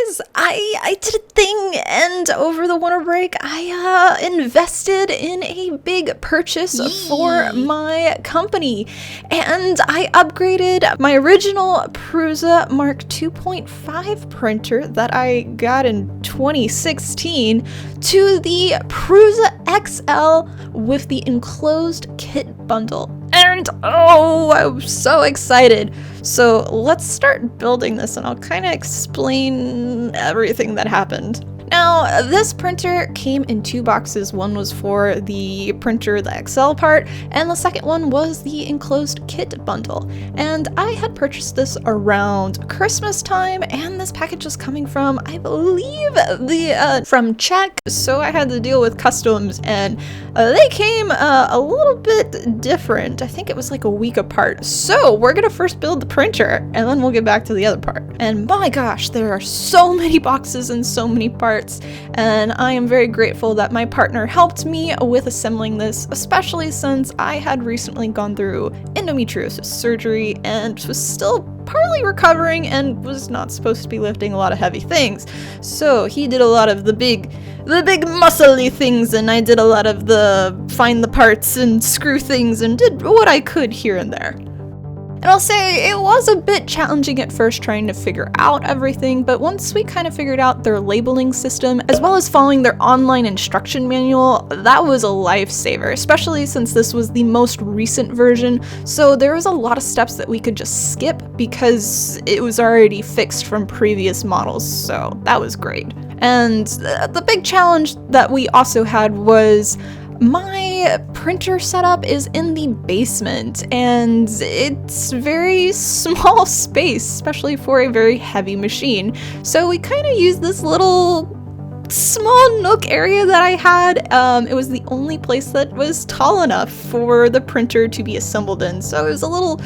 guys, I did a thing, and over the winter break, I invested in a big purchase for my company, and I upgraded my original Prusa Mark 2.5 printer that I got in 2016 to the Prusa XL with the Enclosure Kit bundle. And oh, I'm so excited. So let's start building this and I'll kind of explain everything that happened. Now, this printer came in two boxes. One was for the printer, the XL part, and the second one was the Enclosure Kit bundle. And I had purchased this around Christmas time, and this package was coming from, I believe, from Czech. So I had to deal with customs, and they came a little bit different. I think it was like a week apart. So we're gonna first build the printer, and then we'll get back to the other part. And my gosh, there are so many boxes and so many parts. And I am very grateful that my partner helped me with assembling this, especially since I had recently gone through endometriosis surgery and was still partly recovering and was not supposed to be lifting a lot of heavy things. So he did a lot of the big muscly things, and I did a lot of the find the parts and screw things and did what I could here and there. And I'll say it was a bit challenging at first trying to figure out everything, but once we kind of figured out their labeling system, as well as following their online instruction manual, that was a lifesaver, especially since this was the most recent version, so there was a lot of steps that we could just skip because it was already fixed from previous models, so that was great. And the big challenge that we also had was my printer setup is in the basement, and it's very small space, especially for a very heavy machine. So we kind of used this little small nook area that I had. It was the only place that was tall enough for the printer to be assembled in, so it was a little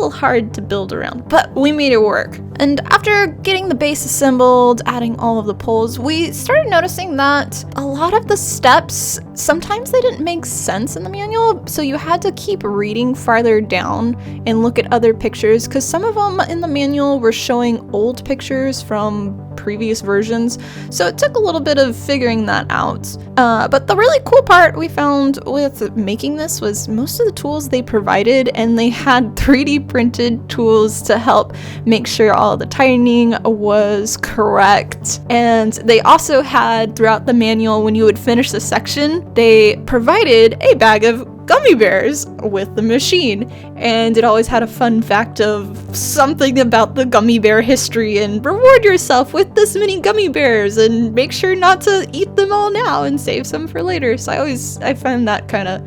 hard to build around, but we made it work. And after getting the base assembled, adding all of the poles, we started noticing that a lot of the steps, sometimes they didn't make sense in the manual, so you had to keep reading farther down and look at other pictures, because some of them in the manual were showing old pictures from previous versions, so it took a little bit of figuring that out. But the really cool part we found with making this was most of the tools they provided, and they had 3D printed tools to help make sure all of the tightening was correct. And they also had, throughout the manual, when you would finish the section, they provided a bag of gummy bears with the machine, and it always had a fun fact of something about the gummy bear history and reward yourself with this many gummy bears and make sure not to eat them all now and save some for later. So I find that kind of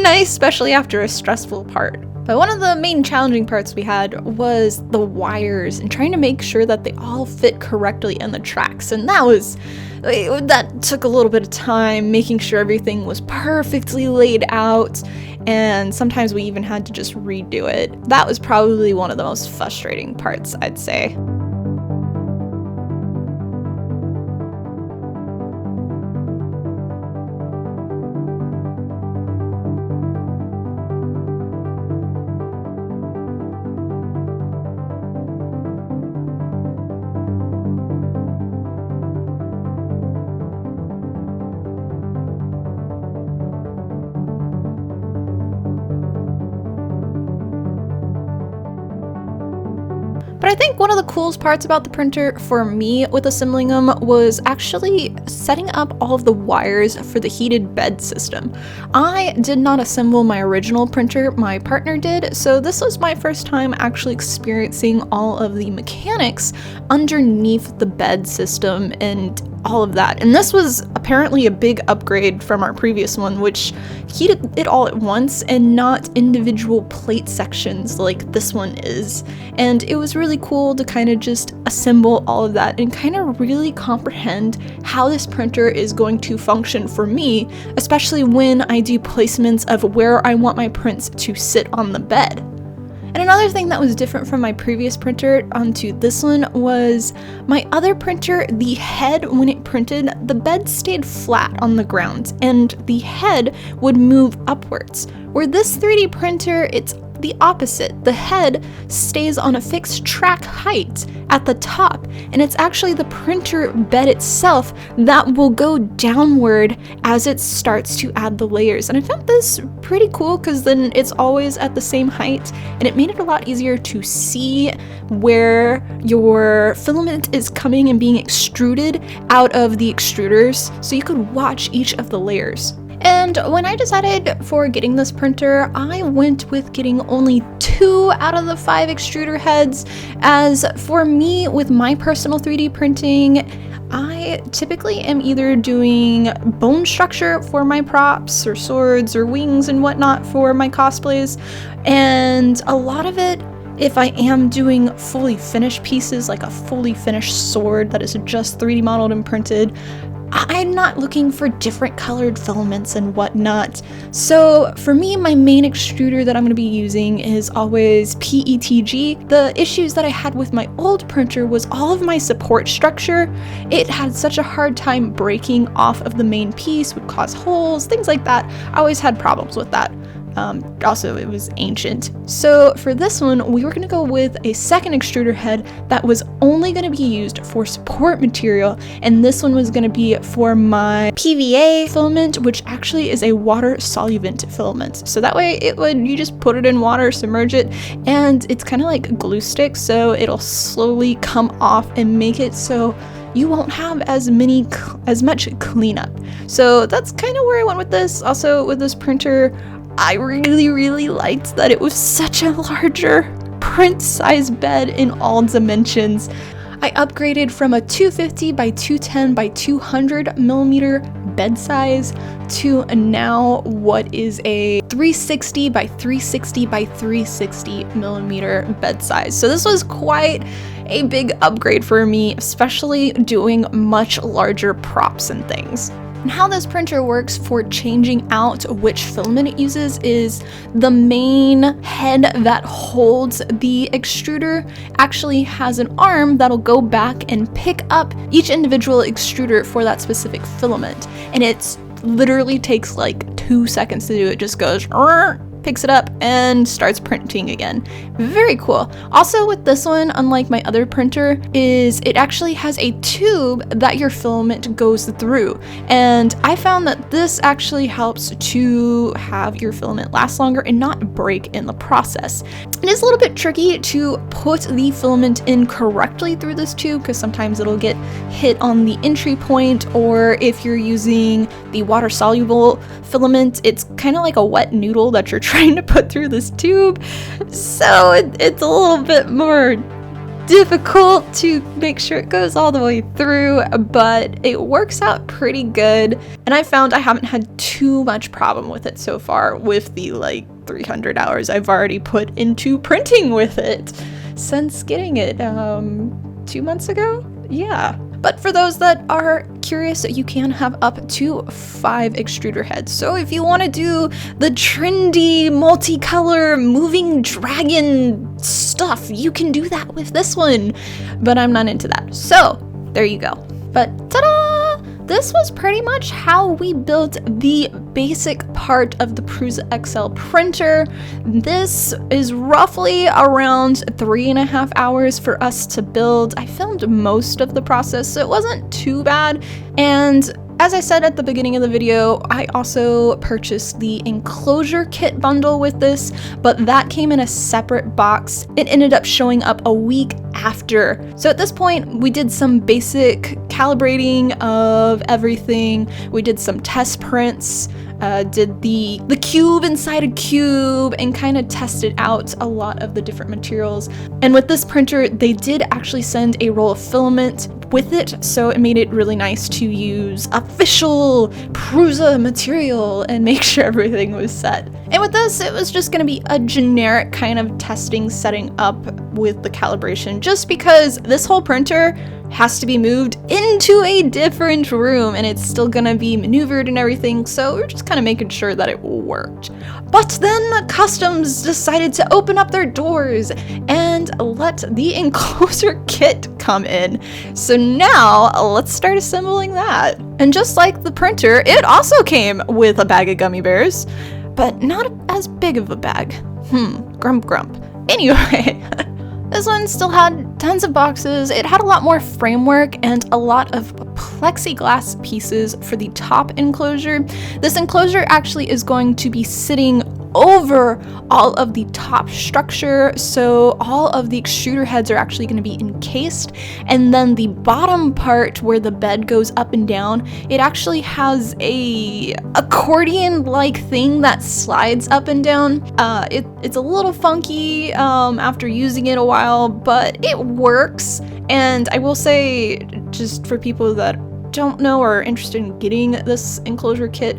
nice, especially after a stressful part. But one of the main challenging parts we had was the wires and trying to make sure that they all fit correctly in the tracks, and that took a little bit of time, making sure everything was perfectly laid out, and sometimes we even had to just redo it. That was probably one of the most frustrating parts, I'd say. But I think one of the coolest parts about the printer for me with assembling them was actually setting up all of the wires for the heated bed system. I did not assemble my original printer, my partner did, so this was my first time actually experiencing all of the mechanics underneath the bed system and all of that. And this was apparently a big upgrade from our previous one, which heated it all at once and not individual plate sections like this one is. And it was really cool to kind of just assemble all of that and kind of really comprehend how this printer is going to function for me, especially when I do placements of where I want my prints to sit on the bed. And another thing that was different from my previous printer onto this one was my other printer, the head, when it printed, the bed stayed flat on the ground and the head would move upwards. Where this 3D printer, it's the opposite. The head stays on a fixed track height at the top, and it's actually the printer bed itself that will go downward as it starts to add the layers. And I found this pretty cool because then it's always at the same height, and it made it a lot easier to see where your filament is coming and being extruded out of the extruders, so you could watch each of the layers. And when I decided for getting this printer, I went with getting only 2 out of the 5 extruder heads, as for me, with my personal 3D printing, I typically am either doing bone structure for my props or swords or wings and whatnot for my cosplays, and a lot of it, if I am doing fully finished pieces, like a fully finished sword that is just 3D modeled and printed, I'm not looking for different colored filaments and whatnot. So for me, my main extruder that I'm going to be using is always PETG. The issues that I had with my old printer was all of my support structure. It had such a hard time breaking off of the main piece, would cause holes, things like that. I always had problems with that. Also, it was ancient. So for this one, we were going to go with a second extruder head that was only going to be used for support material, and this one was going to be for my PVA filament, which actually is a water solvent filament. So that way you just put it in water, submerge it, and it's kind of like glue stick, so it'll slowly come off and make it so you won't have as much cleanup. So that's kind of where I went with this. Also, with this printer, I really liked that it was such a larger print size bed in all dimensions. I upgraded from a 250 by 210 by 200 millimeter bed size to now what is a 360 by 360 by 360 millimeter bed size. So this was quite a big upgrade for me, especially doing much larger props and things. And how this printer works for changing out which filament it uses is the main head that holds the extruder actually has an arm that'll go back and pick up each individual extruder for that specific filament. And it literally takes like 2 seconds to do. It just goes, picks it up and starts printing again. Very cool. Also with this one, unlike my other printer, is it actually has a tube that your filament goes through. And I found that this actually helps to have your filament last longer and not break in the process. It is a little bit tricky to put the filament in correctly through this tube because sometimes it'll get hit on the entry point, or if you're using the water soluble filament, it's kind of like a wet noodle that you're trying to put through this tube, so it's a little bit more difficult to make sure it goes all the way through, but it works out pretty good, and I found I haven't had too much problem with it so far with the 300 hours I've already put into printing with it since getting it 2 months ago. Yeah. But for those that are curious, you can have up to 5 extruder heads. So if you want to do the trendy, multicolor, moving dragon stuff, you can do that with this one. But I'm not into that. So there you go. But ta-da! This was pretty much how we built the basic part of the Prusa XL printer. This is roughly around 3.5 hours for us to build. I filmed most of the process, so it wasn't too bad. And as I said at the beginning of the video, I also purchased the Enclosure Kit bundle with this, but that came in a separate box. It ended up showing up a week after. So at this point, we did some basic calibrating of everything. We did some test prints, did the cube inside a cube, and kind of tested out a lot of the different materials. And with this printer, they did actually send a roll of filament with it, so it made it really nice to use official Prusa material and make sure everything was set. And with this, it was just going to be a generic kind of testing setting up with the calibration, just because this whole printer has to be moved into a different room and it's still gonna be maneuvered and everything, so we're just kind of making sure that it worked. But then Customs decided to open up their doors and let the Enclosure Kit come in. So now let's start assembling that. And just like the printer, it also came with a bag of gummy bears, but not as big of a bag. Grump grump. Anyway, this one still had tons of boxes. It had a lot more framework and a lot of plexiglass pieces for the top enclosure. This enclosure actually is going to be sitting over all of the top structure, so all of the extruder heads are actually going to be encased, and then the bottom part where the bed goes up and down, it actually has a accordion like thing that slides up and down. It's a little funky after using it a while, but it works. And I will say, just for people that don't know or are interested in getting this enclosure kit,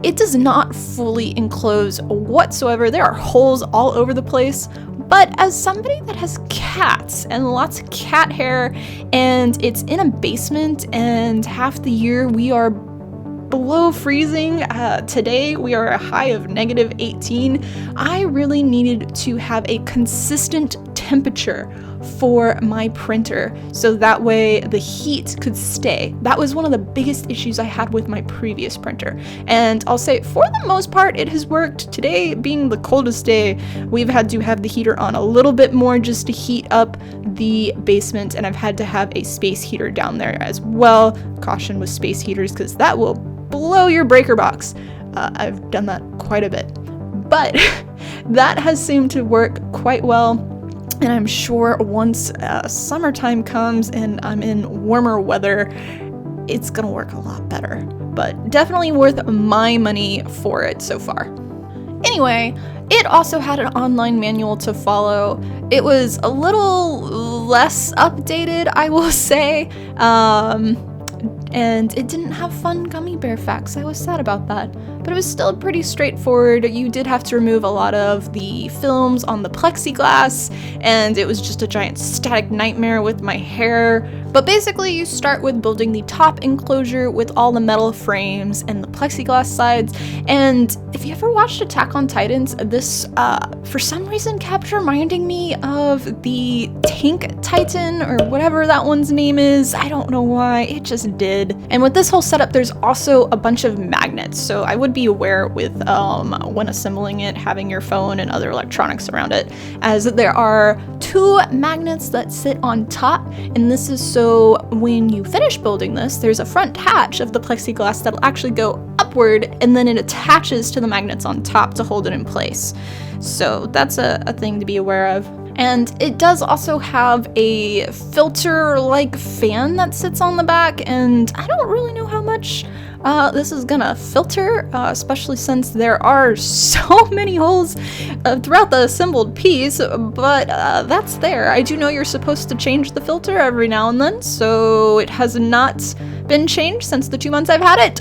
it does not fully enclose whatsoever. There are holes all over the place, but as somebody that has cats and lots of cat hair, and it's in a basement, and half the year we are below freezing, today we are a high of -18, I really needed to have a consistent temperature for my printer, so that way the heat could stay. That was one of the biggest issues I had with my previous printer, and I'll say for the most part it has worked. Today being the coldest day, we've had to have the heater on a little bit more just to heat up the basement, and I've had to have a space heater down there as well. Caution with space heaters, because that will blow your breaker box. I've done that quite a bit, but that has seemed to work quite well. And I'm sure once summertime comes and I'm in warmer weather, it's gonna work a lot better. But definitely worth my money for it so far. Anyway, it also had an online manual to follow. It was a little less updated, I will say. And it didn't have fun gummy bear facts. I was sad about that. But it was still pretty straightforward. You did have to remove a lot of the films on the plexiglass, and it was just a giant static nightmare with my hair. But basically, you start with building the top enclosure with all the metal frames and the plexiglass sides. And if you ever watched Attack on Titans, this, for some reason, kept reminding me of the Tank Titan, or whatever that one's name is. I don't know why, it just did. And with this whole setup, there's also a bunch of magnets, so I would be aware with when assembling it, having your phone and other electronics around it, as there are 2 magnets that sit on top, and this is so when you finish building this, there's a front hatch of the plexiglass that'll actually go upward, and then it attaches to the magnets on top to hold it in place. So that's a thing to be aware of. And it does also have a filter-like fan that sits on the back, and I don't really know how much this is gonna filter, especially since there are so many holes throughout the assembled piece, but that's there. I do know you're supposed to change the filter every now and then, so it has not been changed since the 2 months I've had it.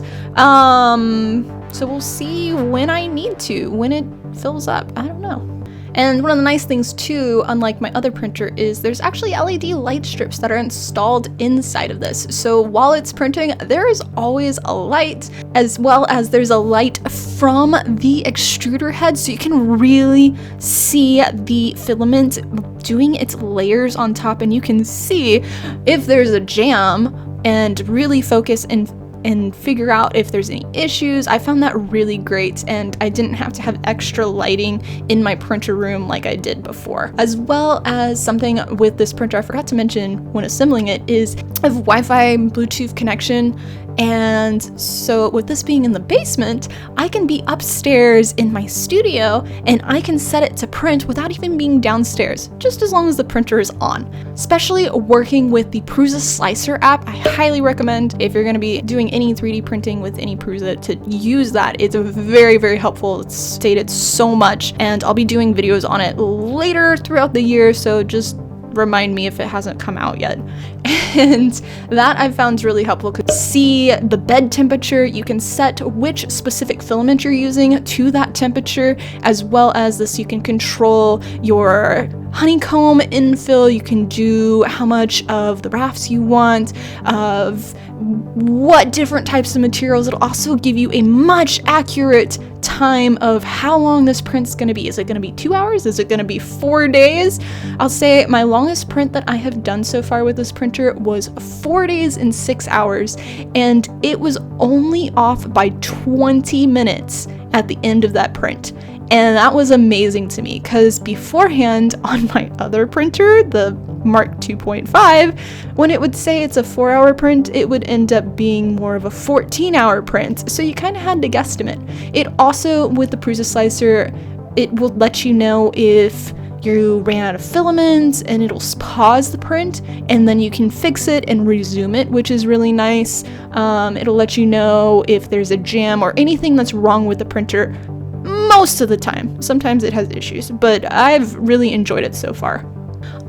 So we'll see when I need to, when it fills up. I don't know. And one of the nice things too, unlike my other printer, is there's actually LED light strips that are installed inside of this. So while it's printing, there is always a light, as well as there's a light from the extruder head, so you can really see the filament doing its layers on top, and you can see if there's a jam and really focus and figure out if there's any issues. I found that really great, and I didn't have to have extra lighting in my printer room like I did before. As well as something with this printer I forgot to mention when assembling it is a Wi-Fi Bluetooth connection. And so with this being in the basement, I can be upstairs in my studio and I can set it to print without even being downstairs, just as long as the printer is on. Especially working with the Prusa Slicer app, I highly recommend, if you're going to be doing any 3D printing with any Prusa, to use that. It's very, very helpful. It's stated so much, and I'll be doing videos on it later throughout the year, so just remind me if it hasn't come out yet. And that I've found really helpful. See the bed temperature, you can set which specific filament you're using to that temperature, as well as this you can control your honeycomb infill, you can do how much of the rafts you want, of what different types of materials. It'll also give you a much accurate time of how long this print's going to be. Is it going to be 2 hours? Is it going to be 4 days? I'll say my longest print that I have done so far with this printer was 4 days and 6 hours, and it was only off by 20 minutes. at the end of that print. And that was amazing to me because beforehand on my other printer, the Mark 2.5, when it would say it's a 4-hour print, it would end up being more of a 14-hour print. So you kind of had to guesstimate. It also, with the Prusa slicer, it will let you know if you ran out of filament, and it'll pause the print, and then you can fix it and resume it, which is really nice. It'll let you know if there's a jam or anything that's wrong with the printer most of the time. Sometimes it has issues, but I've really enjoyed it so far.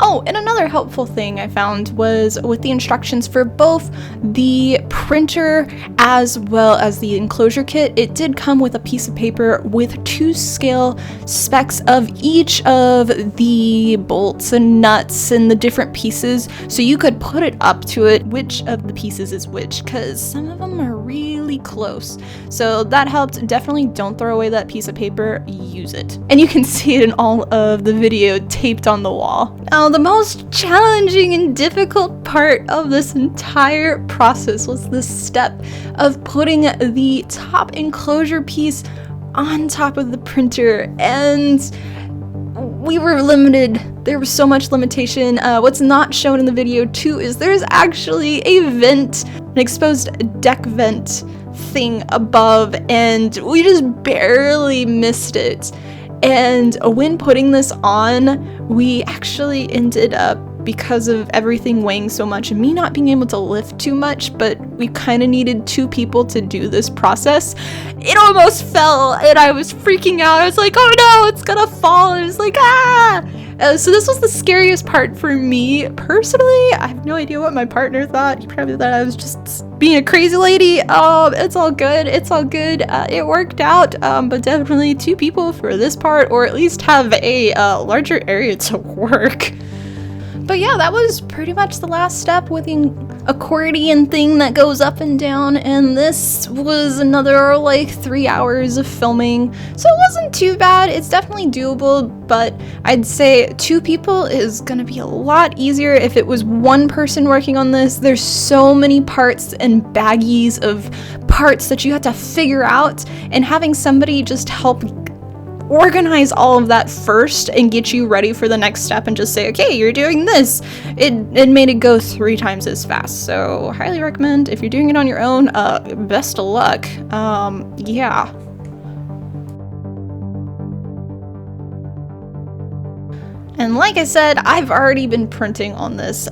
Oh, and another helpful thing I found was with the instructions for both the printer as well as the enclosure kit, it did come with a piece of paper with 2 scale specs of each of the bolts and nuts and the different pieces, so you could put it up to it which of the pieces is which, because some of them are really close. So that helped. Definitely don't throw away that piece of paper, use it. And you can see it in all of the video taped on the wall. Now, the most challenging and difficult part of this entire process was the step of putting the top enclosure piece on top of the printer, and we were limited. There was so much limitation. What's not shown in the video too is there's actually a vent, an exposed deck vent thing above, and we just barely missed it. And when putting this on, we actually ended up, because of everything weighing so much and me not being able to lift too much, but we kind of needed 2 people to do this process. It almost fell, and I was freaking out. I was like, oh no, it's gonna fall. And it was like, ah! So this was the scariest part for me personally. I have no idea what my partner thought. He probably thought I was just being a crazy lady. It's all good. It's all good. It worked out, but definitely 2 people for this part, or at least have a larger area to work. But yeah, that was pretty much the last step with the accordion thing that goes up and down, and this was another like 3 hours of filming, so it wasn't too bad. It's definitely doable, but I'd say 2 people is gonna be a lot easier. If it was 1 person working on this, there's so many parts and baggies of parts that you have to figure out, and having somebody just help organize all of that first and get you ready for the next step and just say, okay, you're doing this. It made it go 3 times as fast. So highly recommend if you're doing it on your own, best of luck. Yeah. And like I said, I've already been printing on this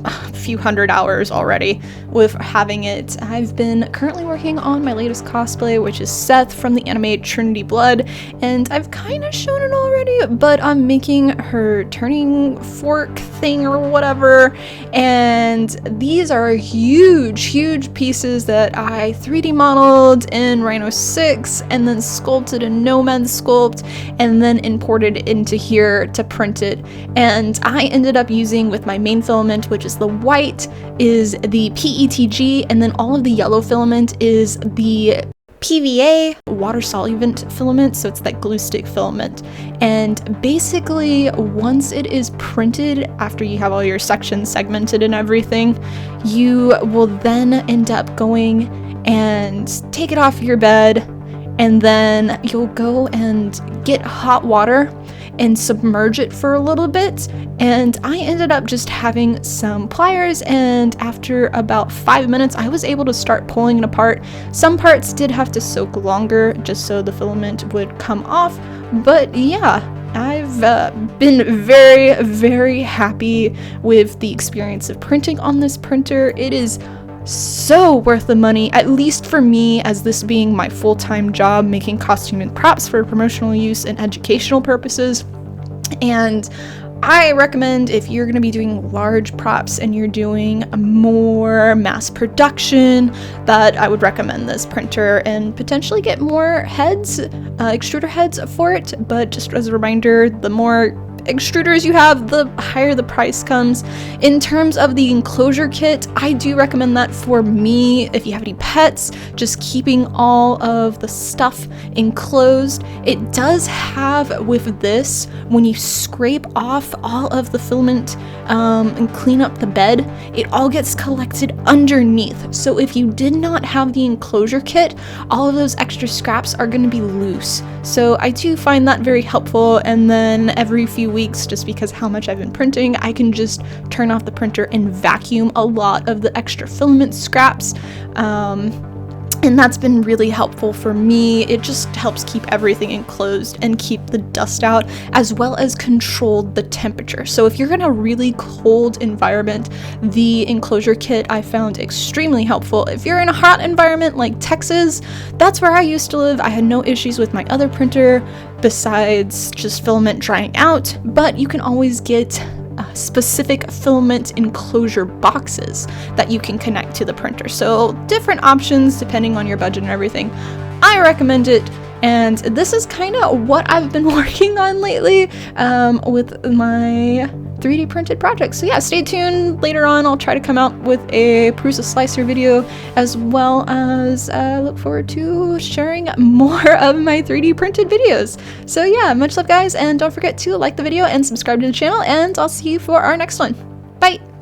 a few hundred hours already with having it. I've been currently working on my latest cosplay, which is Seth from the anime Trinity Blood, and I've kind of shown it already, but I'm making her turning fork thing or whatever, and these are huge pieces that I 3D modeled in Rhino 6 and then sculpted in Nomad Sculpt and then imported into here to print it. And I ended up using, with my main filament, which is the white, is the PETG, and then all of the yellow filament is the PVA, water solvent filament, so it's that glue stick filament. And basically, once it is printed, after you have all your sections segmented and everything, you will then end up going and take it off your bed, and then you'll go and get hot water and submerge it for a little bit. And I ended up just having some pliers, and after about 5 minutes I was able to start pulling it apart. Some parts did have to soak longer just so the filament would come off, but yeah, I've been very happy with the experience of printing on this printer. It is so worth the money, at least for me, as this being my full-time job, making costume and props for promotional use and educational purposes. And I recommend, if you're going to be doing large props and you're doing more mass production, that I would recommend this printer and potentially get more heads, extruder heads for it. But just as a reminder, the more extruders you have, the higher the price comes. In terms of the enclosure kit, I do recommend that for me. If you have any pets, just keeping all of the stuff enclosed. It does have with this, when you scrape off all of the filament and clean up the bed, it all gets collected underneath. So if you did not have the enclosure kit, all of those extra scraps are going to be loose. So I do find that very helpful. And then every few weeks, just because how much I've been printing, I can just turn off the printer and vacuum a lot of the extra filament scraps. And that's been really helpful for me. It just helps keep everything enclosed and keep the dust out, as well as control the temperature. So if you're in a really cold environment, the enclosure kit I found extremely helpful. If you're in a hot environment like Texas, that's where I used to live. I had no issues with my other printer besides just filament drying out, but you can always get specific filament enclosure boxes that you can connect to the printer. So different options depending on your budget and everything. I recommend it. And this is kind of what I've been working on lately with my 3D printed projects. So yeah, stay tuned. Later on, I'll try to come out with a Prusa slicer video, as well as look forward to sharing more of my 3D printed videos. So yeah, much love guys, and don't forget to like the video and subscribe to the channel, and I'll see you for our next one. Bye!